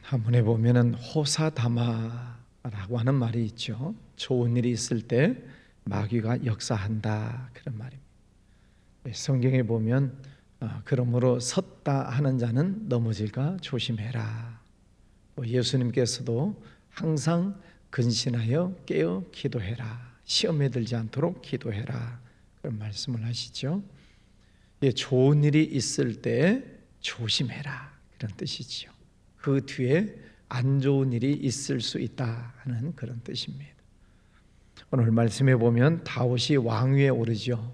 한문에 보면은 호사다마라고 하는 말이 있죠. 좋은 일이 있을 때 마귀가 역사한다, 그런 말입니다. 성경에 보면 그러므로 섰다 하는 자는 넘어질까 조심해라. 예수님께서도 항상 근신하여 깨어 기도해라, 시험에 들지 않도록 기도해라, 그런 말씀을 하시죠. 좋은 일이 있을 때 조심해라, 그런 뜻이지요. 그 뒤에 안 좋은 일이 있을 수 있다 하는 그런 뜻입니다. 오늘 말씀해 보면 다윗이 왕위에 오르죠.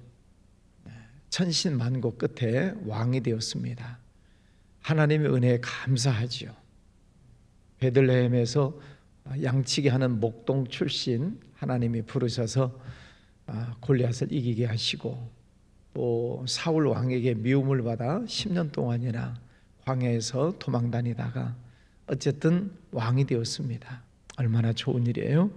천신만고 끝에 왕이 되었습니다. 하나님의 은혜에 감사하지요. 베들레헴에서 양치기 하는 목동 출신 하나님이 부르셔서 골리앗을 이기게 하시고, 또 사울 왕에게 미움을 받아 10년 동안이나 광야에서 도망 다니다가 어쨌든 왕이 되었습니다. 얼마나 좋은 일이에요.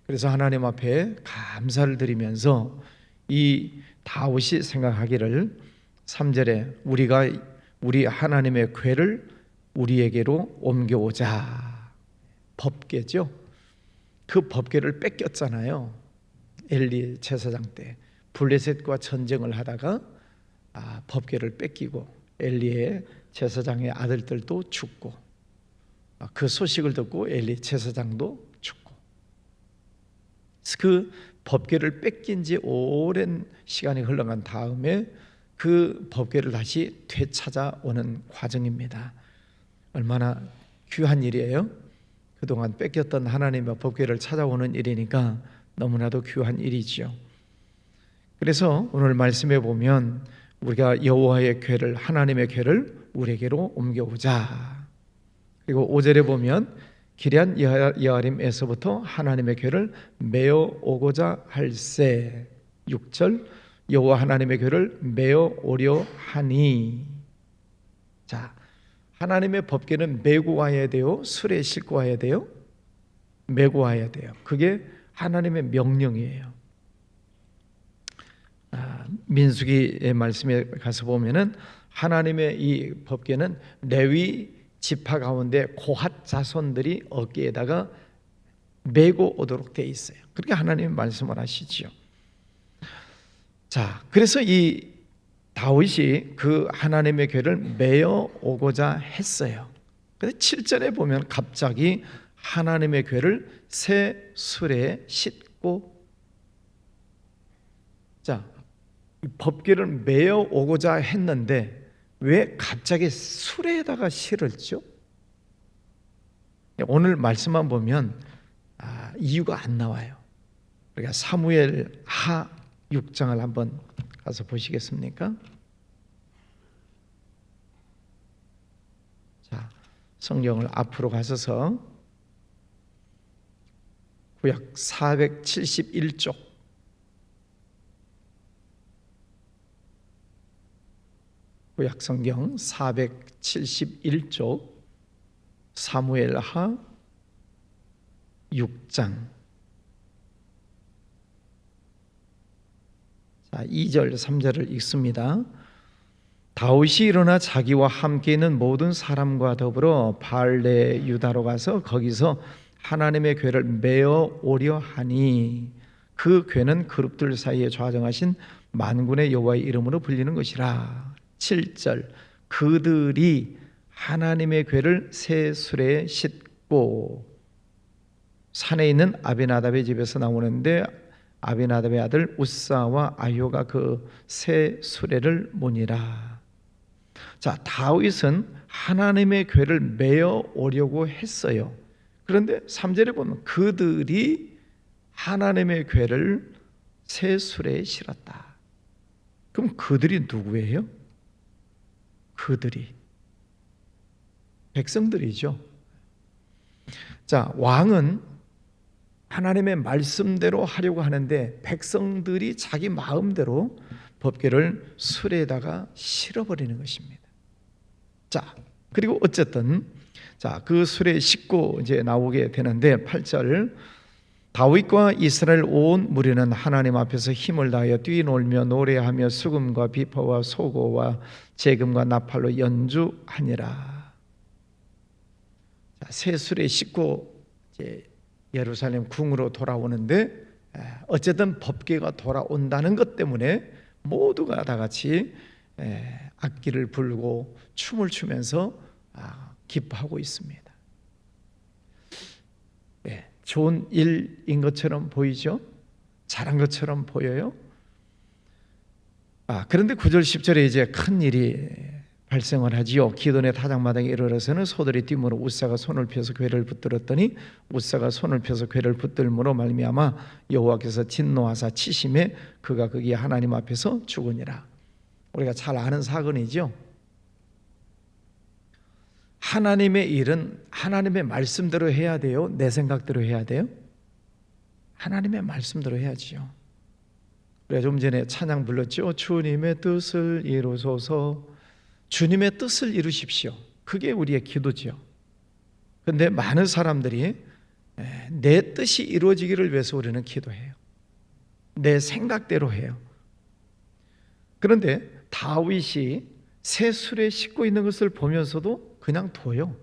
그래서 하나님 앞에 감사를 드리면서 이 다윗이 생각하기를 3절에 우리 하나님의 궤를 우리에게로 옮겨오자. 법궤죠. 그 법궤를 뺏겼잖아요. 엘리 제사장 때 블레셋과 전쟁을 하다가 법궤를 뺏기고 엘리의 제사장의 아들들도 죽고, 그 소식을 듣고 엘리 제사장도 죽고, 그 법궤를 뺏긴 지 오랜 시간이 흘러간 다음에 그 법궤를 다시 되찾아오는 과정입니다. 얼마나 귀한 일이에요. 그동안 뺏겼던 하나님의 법궤를 찾아오는 일이니까 너무나도 귀한 일이지요. 그래서 오늘 말씀에 보면 우리가 여호와의 궤를, 하나님의 궤를 우리에게로 옮겨오자. 그리고 5절에 보면 기럇 여아림에서부터 하나님의 궤를 메어 오고자 할세. 6절 여호와 하나님의 궤를 메어 오려 하니. 자, 하나님의 법궤는 메고 와야 돼요? 수레에 싣고 와야 돼요? 메고 와야 돼요. 그게 하나님의 명령이에요. 민수기의 말씀에 가서 보면은 하나님의 이 법궤는 레위 지파 가운데 고핫 자손들이 어깨에다가 메고 오도록 되어 있어요. 그렇게 하나님이 말씀을 하시지요. 자, 그래서 이 다윗이 그 하나님의 궤를 메어 오고자 했어요. 근데 7절에 보면 갑자기 하나님의 궤를 새 수레에 싣고, 자, 법궤를 메어 오고자 했는데 왜 갑자기 수레에다가 실었죠? 오늘 말씀만 보면 이유가 안 나와요. 우리가 사무엘 하 6장을 한번 가서 보시겠습니까? 자, 성경을 앞으로 가셔서 구약 471쪽, 구약 성경 471쪽 사무엘하 6장 2절 3절을 읽습니다. 다윗이 일어나 자기와 함께 있는 모든 사람과 더불어 발레 유다로 가서 거기서 하나님의 궤를 메어 오려 하니, 그 궤는 그룹들 사이에 좌정하신 만군의 여호와의 이름으로 불리는 것이라. 7절 그들이 하나님의 궤를 새 수레에 싣고 산에 있는 아비나답의 집에서 나오는데 아비나답의 아들 우사와 아효가 그 새 수레를 모니라. 자, 다윗은 하나님의 궤를 메어 오려고 했어요. 그런데 3절에 보면 그들이 하나님의 궤를 새 수레에 실었다. 그럼 그들이 누구예요? 그들이 백성들이죠. 자, 왕은 하나님의 말씀대로 하려고 하는데 백성들이 자기 마음대로 법궤를 수레에다가 실어버리는 것입니다. 자, 그리고 어쨌든 그 수레에 싣고 이제 나오게 되는데 8절 다윗과 이스라엘 온 무리는 하나님 앞에서 힘을 다하여 뛰놀며 노래하며 수금과 비파와 소고와 재금과 나팔로 연주하니라. 새 수레 싣고 이제 예루살렘 궁으로 돌아오는데, 어쨌든 법궤가 돌아온다는 것 때문에 모두가 다 같이 악기를 불고 춤을 추면서 기뻐하고 있습니다. 좋은 일인 것처럼 보이죠? 잘한 것처럼 보여요? 그런데 9절 10절에 이제 큰 일이 발생을 하지요. 기돈의 타작마당에 이르러서는 소들이 뛰므로 웃사가 손을 펴서 궤를 붙들었더니 웃사가 손을 펴서 궤를 붙들므로 말미암아 여호와께서 진노하사 치심에 그가 거기 하나님 앞에서 죽으니라. 우리가 잘 아는 사건이죠. 하나님의 일은 하나님의 말씀대로 해야 돼요? 내 생각대로 해야 돼요? 하나님의 말씀대로 해야지요. 우리가 좀 전에 찬양 불렀죠. 주님의 뜻을 이루소서. 주님의 뜻을 이루십시오. 그게 우리의 기도죠. 그런데 많은 사람들이 내 뜻이 이루어지기를 위해서 우리는 기도해요. 내 생각대로 해요. 그런데 다윗이 새 수레에 싣고 있는 것을 보면서도 그냥 둬요.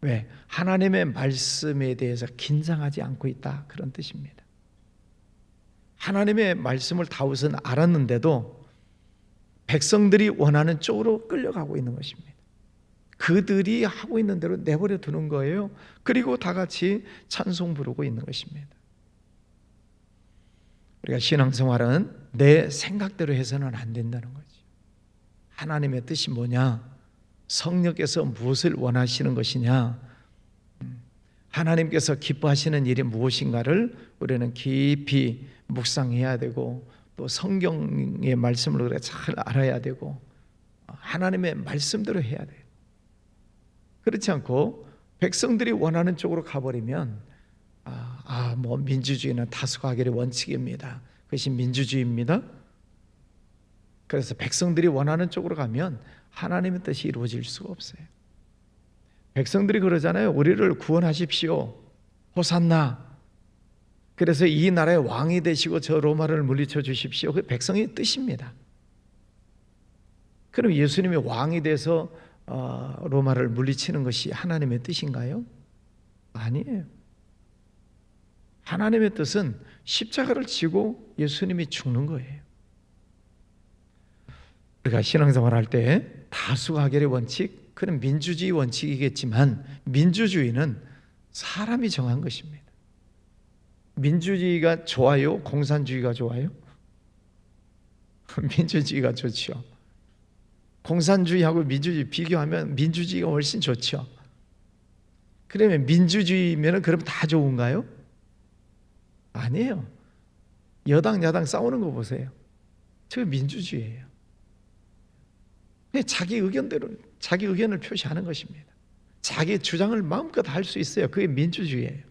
왜? 하나님의 말씀에 대해서 긴장하지 않고 있다, 그런 뜻입니다. 하나님의 말씀을 다윗은 알았는데도 백성들이 원하는 쪽으로 끌려가고 있는 것입니다. 그들이 하고 있는 대로 내버려 두는 거예요. 그리고 다 같이 찬송 부르고 있는 것입니다. 우리가 신앙생활은 내 생각대로 해서는 안 된다는 거죠. 하나님의 뜻이 뭐냐? 성령께서 무엇을 원하시는 것이냐? 하나님께서 기뻐하시는 일이 무엇인가를 우리는 깊이 묵상해야 되고, 또 성경의 말씀을 우리가 잘 알아야 되고, 하나님의 말씀대로 해야 돼요. 그렇지 않고 백성들이 원하는 쪽으로 가버리면 뭐 민주주의는 다수가결의 원칙입니다. 그것이 민주주의입니다. 그래서 백성들이 원하는 쪽으로 가면 하나님의 뜻이 이루어질 수가 없어요. 백성들이 그러잖아요. 우리를 구원하십시오. 호산나. 그래서 이 나라의 왕이 되시고 저 로마를 물리쳐 주십시오. 그 백성의 뜻입니다. 그럼 예수님이 왕이 돼서 로마를 물리치는 것이 하나님의 뜻인가요? 아니에요. 하나님의 뜻은 십자가를 지고 예수님이 죽는 거예요. 우리가 신앙생활 할 때 다수가결의 원칙, 그건 민주주의 원칙이겠지만 민주주의는 사람이 정한 것입니다. 민주주의가 좋아요? 공산주의가 좋아요? 민주주의가 좋죠. 공산주의하고 민주주의 비교하면 민주주의가 훨씬 좋죠. 그러면 민주주의면 그럼 다 좋은가요? 아니에요. 여당 야당 싸우는 거 보세요. 저게 민주주의예요. 자기 의견대로 자기 의견을 표시하는 것입니다. 자기 주장을 마음껏 할 수 있어요. 그게 민주주의예요.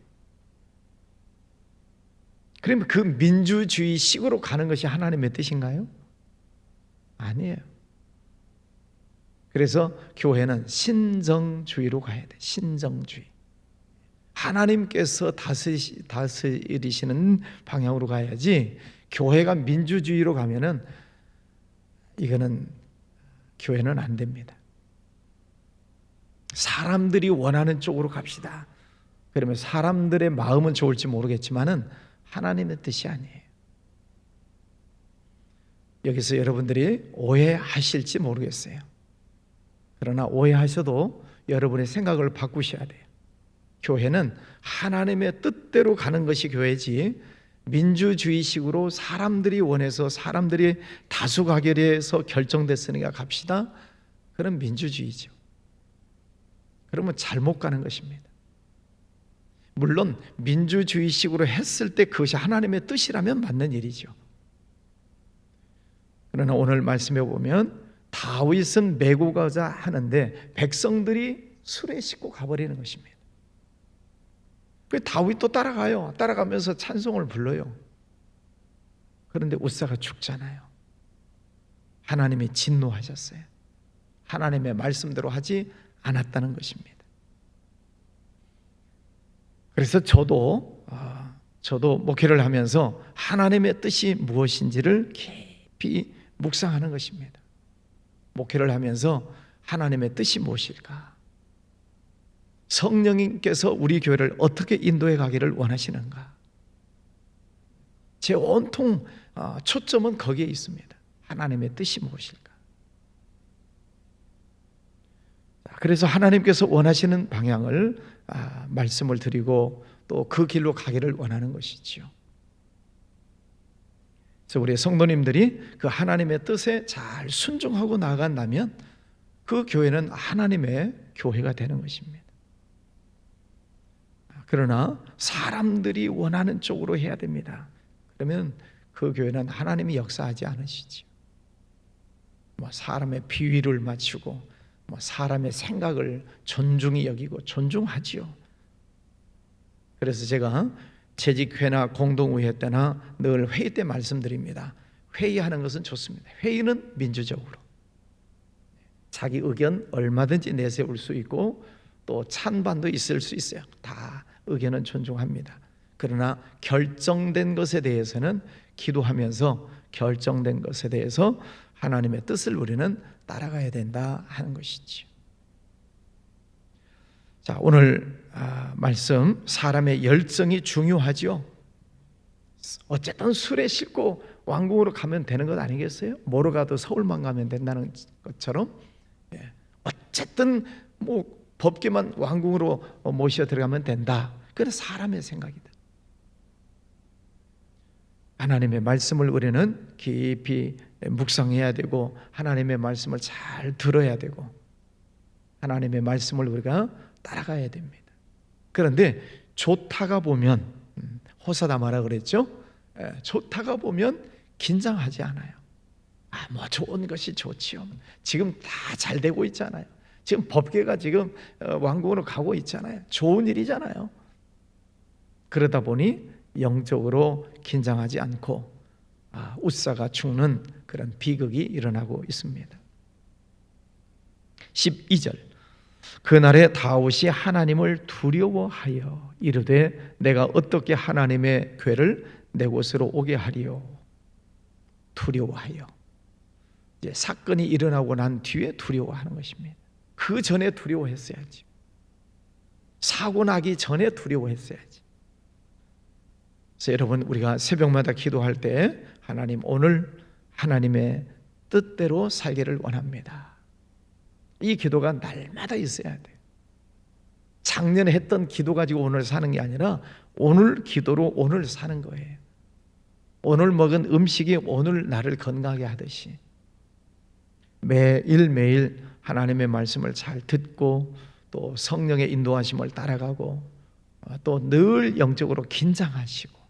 그러면 그 민주주의식으로 가는 것이 하나님의 뜻인가요? 아니에요. 그래서 교회는 신정주의로 가야 돼. 신정주의. 하나님께서 다스리시는 방향으로 가야지, 교회가 민주주의로 가면은 이거는 교회는 안 됩니다. 사람들이 원하는 쪽으로 갑시다. 그러면 사람들의 마음은 좋을지 모르겠지만은 하나님의 뜻이 아니에요. 여기서 여러분들이 오해하실지 모르겠어요. 그러나 오해하셔도 여러분의 생각을 바꾸셔야 돼요. 교회는 하나님의 뜻대로 가는 것이 교회지, 민주주의식으로 사람들이 원해서 사람들이 다수가결해서 결정됐으니까 갑시다, 그런 민주주의죠. 그러면 잘못 가는 것입니다. 물론 민주주의식으로 했을 때 그것이 하나님의 뜻이라면 맞는 일이죠. 그러나 오늘 말씀해 보면 다윗은 메고 가자 하는데 백성들이 수레에 싣고 가버리는 것입니다. 그 다윗도 따라가요. 따라가면서 찬송을 불러요. 그런데 웃사가 죽잖아요. 하나님이 진노하셨어요. 하나님의 말씀대로 하지 않았다는 것입니다. 그래서 저도 목회를 하면서 하나님의 뜻이 무엇인지를 깊이 묵상하는 것입니다. 목회를 하면서 하나님의 뜻이 무엇일까? 성령님께서 우리 교회를 어떻게 인도해 가기를 원하시는가? 제 온통 초점은 거기에 있습니다. 하나님의 뜻이 무엇일까? 그래서 하나님께서 원하시는 방향을 말씀을 드리고 또 그 길로 가기를 원하는 것이지요. 그래서 우리 성도님들이 그 하나님의 뜻에 잘 순종하고 나아간다면 그 교회는 하나님의 교회가 되는 것입니다. 그러나 사람들이 원하는 쪽으로 해야 됩니다. 그러면 그 교회는 하나님이 역사하지 않으시죠. 사람의 비위를 맞추고 사람의 생각을 존중히 여기고 존중하지요. 그래서 제가 재직회나 공동의회 때나 늘 회의 때 말씀드립니다. 회의하는 것은 좋습니다. 회의는 민주적으로 자기 의견 얼마든지 내세울 수 있고 또 찬반도 있을 수 있어요. 다 의견은 존중합니다. 그러나 결정된 것에 대해서는 기도하면서 결정된 것에 대해서 하나님의 뜻을 우리는 따라가야 된다 하는 것이지요. 자, 오늘 말씀, 사람의 열정이 중요하죠. 어쨌든 술에 싣고 왕궁으로 가면 되는 것 아니겠어요? 뭐로 가도 서울만 가면 된다는 것처럼 어쨌든 법계만 왕궁으로 모셔 들어가면 된다. 그건 사람의 생각이다. 하나님의 말씀을 우리는 깊이 묵상해야 되고 하나님의 말씀을 잘 들어야 되고 하나님의 말씀을 우리가 따라가야 됩니다. 그런데 좋다가 보면 호사다마라 그랬죠? 좋다가 보면 긴장하지 않아요. 뭐 좋은 것이 좋지요. 지금 다 잘 되고 있잖아요. 지금 법계가 지금 왕궁으로 가고 있잖아요. 좋은 일이잖아요. 그러다 보니 영적으로 긴장하지 않고 웃사가 죽는 그런 비극이 일어나고 있습니다. 12절, 그날에 다윗이 하나님을 두려워하여 이르되 내가 어떻게 하나님의 궤를 내 곳으로 오게 하리요. 두려워하여. 이제 사건이 일어나고 난 뒤에 두려워하는 것입니다. 그 전에 두려워했어야지. 사고 나기 전에 두려워했어야지. 그래서 여러분, 우리가 새벽마다 기도할 때 하나님, 오늘 하나님의 뜻대로 살기를 원합니다. 이 기도가 날마다 있어야 돼요. 작년에 했던 기도 가지고 오늘 사는 게 아니라 오늘 기도로 오늘 사는 거예요. 오늘 먹은 음식이 오늘 나를 건강하게 하듯이 매일매일 하나님의 말씀을 잘 듣고 또 성령의 인도하심을 따라가고 또 늘 영적으로 긴장하시고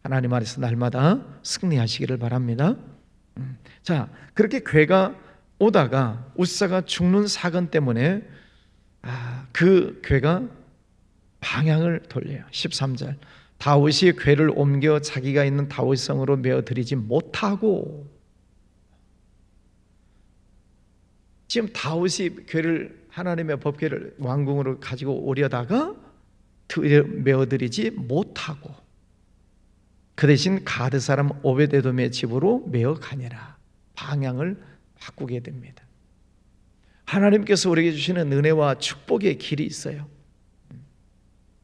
하나님 안에서 날마다 승리하시기를 바랍니다. 자, 그렇게 괴가 오다가 웃사가 죽는 사건 때문에 그 괴가 방향을 돌려요. 13절, 다윗이 괴를 옮겨 자기가 있는 다윗성으로 메어들이지 못하고, 지금 다윗이 괴를, 하나님의 법궤를 왕궁으로 가지고 오려다가 메어들이지 못하고 그 대신 가드 사람 오베데돔의 집으로 메어 가니라. 방향을 바꾸게 됩니다. 하나님께서 우리에게 주시는 은혜와 축복의 길이 있어요.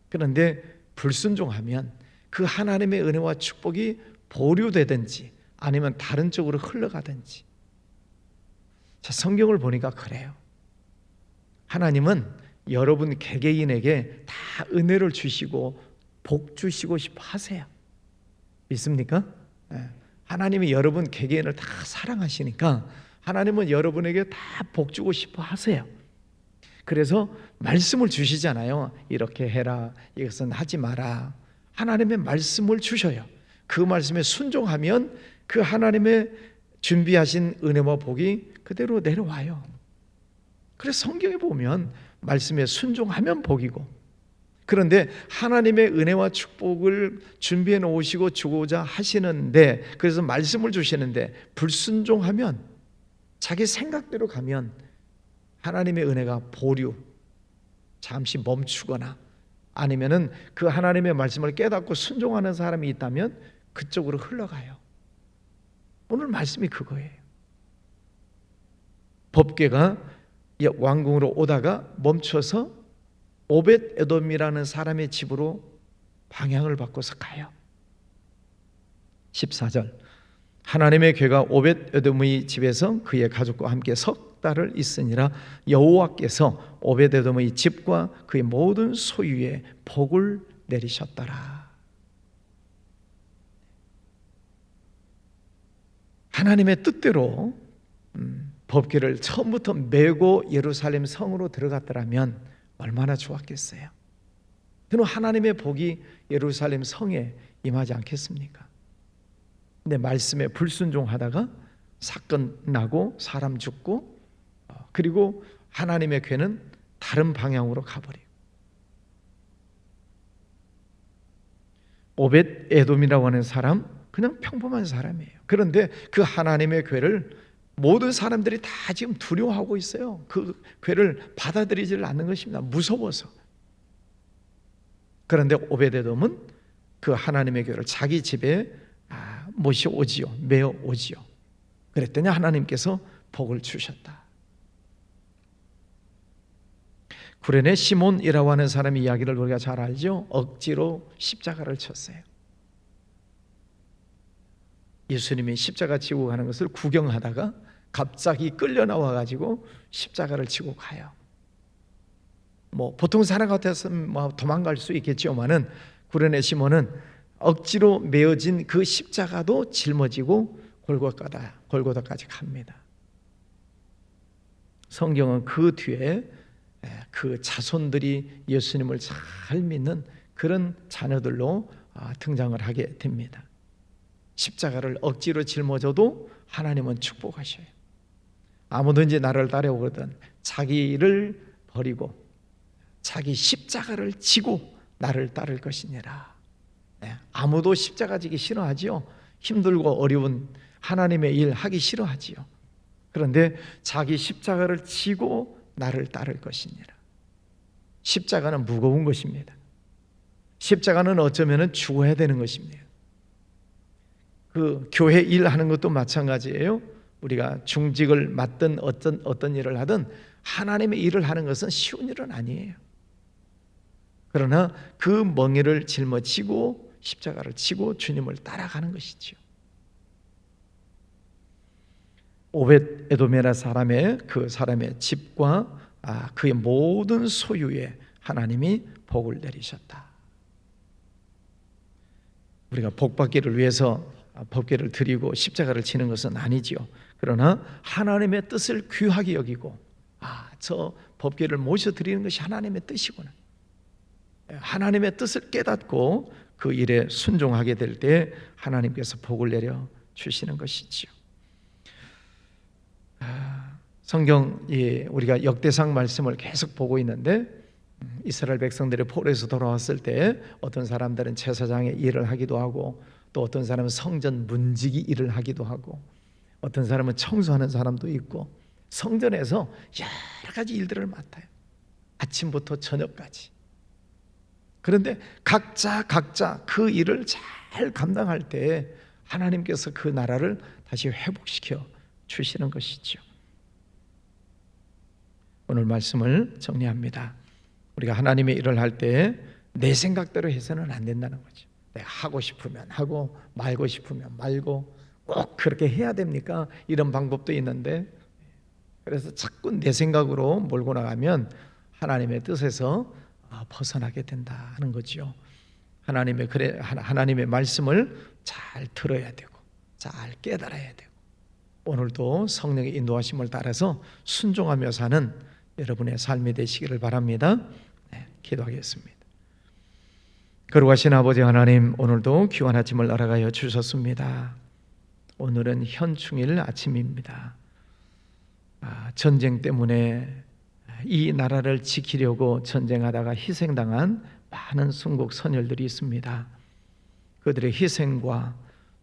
그런데 불순종하면 그 하나님의 은혜와 축복이 보류되든지 아니면 다른 쪽으로 흘러가든지. 자, 성경을 보니까 그래요. 하나님은 여러분 개개인에게 다 은혜를 주시고 복 주시고 싶어 하세요. 믿습니까? 하나님이 여러분 개개인을 다 사랑하시니까 하나님은 여러분에게 다 복 주고 싶어 하세요. 그래서 말씀을 주시잖아요. 이렇게 해라, 이것은 하지 마라. 하나님의 말씀을 주셔요. 그 말씀에 순종하면 그 하나님의 준비하신 은혜와 복이 그대로 내려와요. 그래서 성경에 보면 말씀에 순종하면 복이고, 그런데 하나님의 은혜와 축복을 준비해 놓으시고 주고자 하시는데, 그래서 말씀을 주시는데 불순종하면, 자기 생각대로 가면 하나님의 은혜가 보류, 잠시 멈추거나 아니면은 그 하나님의 말씀을 깨닫고 순종하는 사람이 있다면 그쪽으로 흘러가요. 오늘 말씀이 그거예요. 법궤가 왕궁으로 오다가 멈춰서 오벳 에돔이라는 사람의 집으로 방향을 바꿔서 가요. 14절, 하나님의 괴가 오벳 에돔의 집에서 그의 가족과 함께 석 달을 있으니라. 여호와께서 오벳 에돔의 집과 그의 모든 소유에 복을 내리셨더라. 하나님의 뜻대로 법궤를 처음부터 메고 예루살렘 성으로 들어갔더라면 얼마나 좋았겠어요. 그럼 하나님의 복이 예루살렘 성에 임하지 않겠습니까? 근데 말씀에 불순종하다가 사건 나고 사람 죽고, 그리고 하나님의 궤는 다른 방향으로 가버려요. 오벳 에돔이라고 하는 사람, 그냥 평범한 사람이에요. 그런데 그 하나님의 궤를 모든 사람들이 다 지금 두려워하고 있어요. 그 궤를 받아들이지를 않는 것입니다. 무서워서. 그런데 오벳 에돔은 그 하나님의 궤를 자기 집에 모셔오지요. 메어오지요. 그랬더니 하나님께서 복을 주셨다. 구레네 시몬이라고 하는 사람의 이야기를 우리가 잘 알죠. 억지로 십자가를 쳤어요. 예수님이 십자가 지고 가는 것을 구경하다가 갑자기 끌려 나와 가지고 십자가를 지고 가요. 보통 사람 같았으면 도망갈 수 있겠지만은 구레네 시몬은 억지로 메어진 그 십자가도 짊어지고 골고다까지 갑니다. 성경은 그 뒤에 그 자손들이 예수님을 잘 믿는 그런 자녀들로 등장을 하게 됩니다. 십자가를 억지로 짊어져도 하나님은 축복하셔요. 아무든지 나를 따라오거든 자기를 버리고 자기 십자가를 지고 나를 따를 것이니라. 아무도 십자가 지기 싫어하지요. 힘들고 어려운 하나님의 일 하기 싫어하지요. 그런데 자기 십자가를 지고 나를 따를 것이니라. 십자가는 무거운 것입니다. 십자가는 어쩌면 죽어야 되는 것입니다. 그 교회 일하는 것도 마찬가지예요. 우리가 중직을 맡든 어떤 일을 하든 하나님의 일을 하는 것은 쉬운 일은 아니에요. 그러나 그 멍에를 짊어지고 십자가를 지고 주님을 따라가는 것이지요. 오벳 에돔이라는 사람의 그 사람의 집과 그의 모든 소유에 하나님이 복을 내리셨다. 우리가 복 받기를 위해서 법궤를 드리고 십자가를 지는 것은 아니지요. 그러나 하나님의 뜻을 귀하게 여기고 저 법궤를 모셔 드리는 것이 하나님의 뜻이구나. 하나님의 뜻을 깨닫고 그 일에 순종하게 될 때 하나님께서 복을 내려 주시는 것이지요. 성경 우리가 역대상 말씀을 계속 보고 있는데 이스라엘 백성들이 포로에서 돌아왔을 때 어떤 사람들은 제사장의 일을 하기도 하고 또 어떤 사람은 성전 문지기 일을 하기도 하고 어떤 사람은 청소하는 사람도 있고 성전에서 여러 가지 일들을 맡아요. 아침부터 저녁까지. 그런데 각자 그 일을 잘 감당할 때 하나님께서 그 나라를 다시 회복시켜 주시는 것이죠. 오늘 말씀을 정리합니다. 우리가 하나님의 일을 할 때 내 생각대로 해서는 안 된다는 거죠. 내가 하고 싶으면 하고 말고 싶으면 말고 꼭 그렇게 해야 됩니까? 이런 방법도 있는데 그래서 자꾸 내 생각으로 몰고 나가면 하나님의 뜻에서 벗어나게 된다는 거죠. 하나님의 말씀을 잘 들어야 되고 잘 깨달아야 되고 오늘도 성령의 인도하심을 따라서 순종하며 사는 여러분의 삶이 되시기를 바랍니다. 기도하겠습니다. 거룩하신 아버지 하나님, 오늘도 귀한 아침을 알아가여 주셨습니다. 오늘은 현충일 아침입니다. 전쟁 때문에 이 나라를 지키려고 전쟁하다가 희생당한 많은 순국 선열들이 있습니다. 그들의 희생과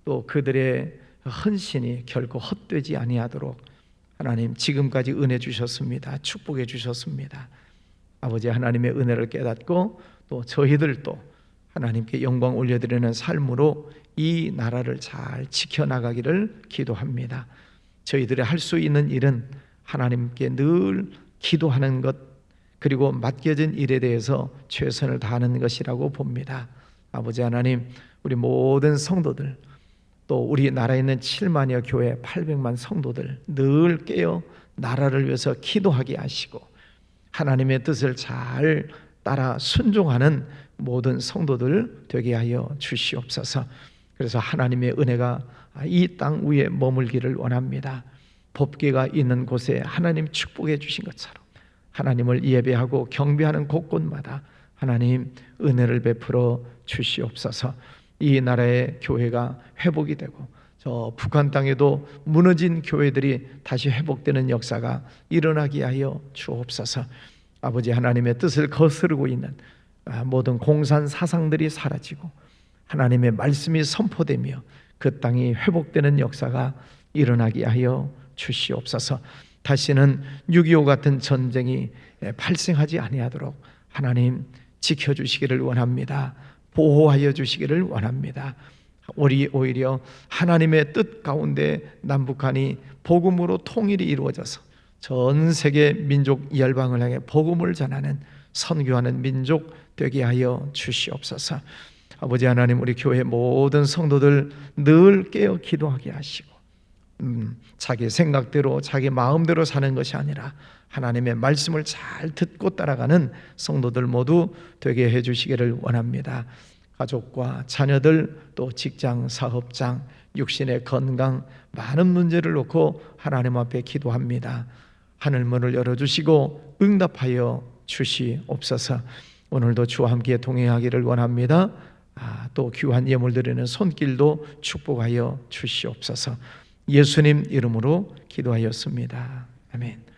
또 그들의 헌신이 결코 헛되지 아니하도록 하나님 지금까지 은혜 주셨습니다. 축복해 주셨습니다. 아버지 하나님의 은혜를 깨닫고 또 저희들도 하나님께 영광 올려드리는 삶으로 이 나라를 잘 지켜나가기를 기도합니다. 저희들이 할 수 있는 일은 하나님께 늘 기도하는 것, 그리고 맡겨진 일에 대해서 최선을 다하는 것이라고 봅니다. 아버지 하나님, 우리 모든 성도들, 또 우리나라에 있는 7만여 교회 800만 성도들 늘 깨어 나라를 위해서 기도하게 하시고 하나님의 뜻을 잘 따라 순종하는 모든 성도들 되게 하여 주시옵소서. 그래서 하나님의 은혜가 이 땅 위에 머물기를 원합니다. 법궤가 있는 곳에 하나님 축복해 주신 것처럼 하나님을 예배하고 경배하는 곳곳마다 하나님 은혜를 베풀어 주시옵소서. 이 나라의 교회가 회복이 되고 저 북한 땅에도 무너진 교회들이 다시 회복되는 역사가 일어나게 하여 주옵소서. 아버지 하나님의 뜻을 거스르고 있는 모든 공산 사상들이 사라지고 하나님의 말씀이 선포되며 그 땅이 회복되는 역사가 일어나게 하여 주시옵소서. 다시는 6.25 같은 전쟁이 발생하지 아니하도록 하나님 지켜주시기를 원합니다. 보호하여 주시기를 원합니다. 우리 오히려 하나님의 뜻 가운데 남북한이 복음으로 통일이 이루어져서 전 세계 민족 열방을 향해 복음을 전하는 선교하는 민족 되게 하여 주시옵소서. 아버지 하나님, 우리 교회 모든 성도들 늘 깨어 기도하게 하시고 자기 생각대로 자기 마음대로 사는 것이 아니라 하나님의 말씀을 잘 듣고 따라가는 성도들 모두 되게 해주시기를 원합니다. 가족과 자녀들, 또 직장, 사업장, 육신의 건강, 많은 문제를 놓고 하나님 앞에 기도합니다. 하늘문을 열어주시고 응답하여 주시옵소서. 오늘도 주와 함께 동행하기를 원합니다. 또 귀한 예물 드리는 손길도 축복하여 주시옵소서. 예수님 이름으로 기도하였습니다. 아멘.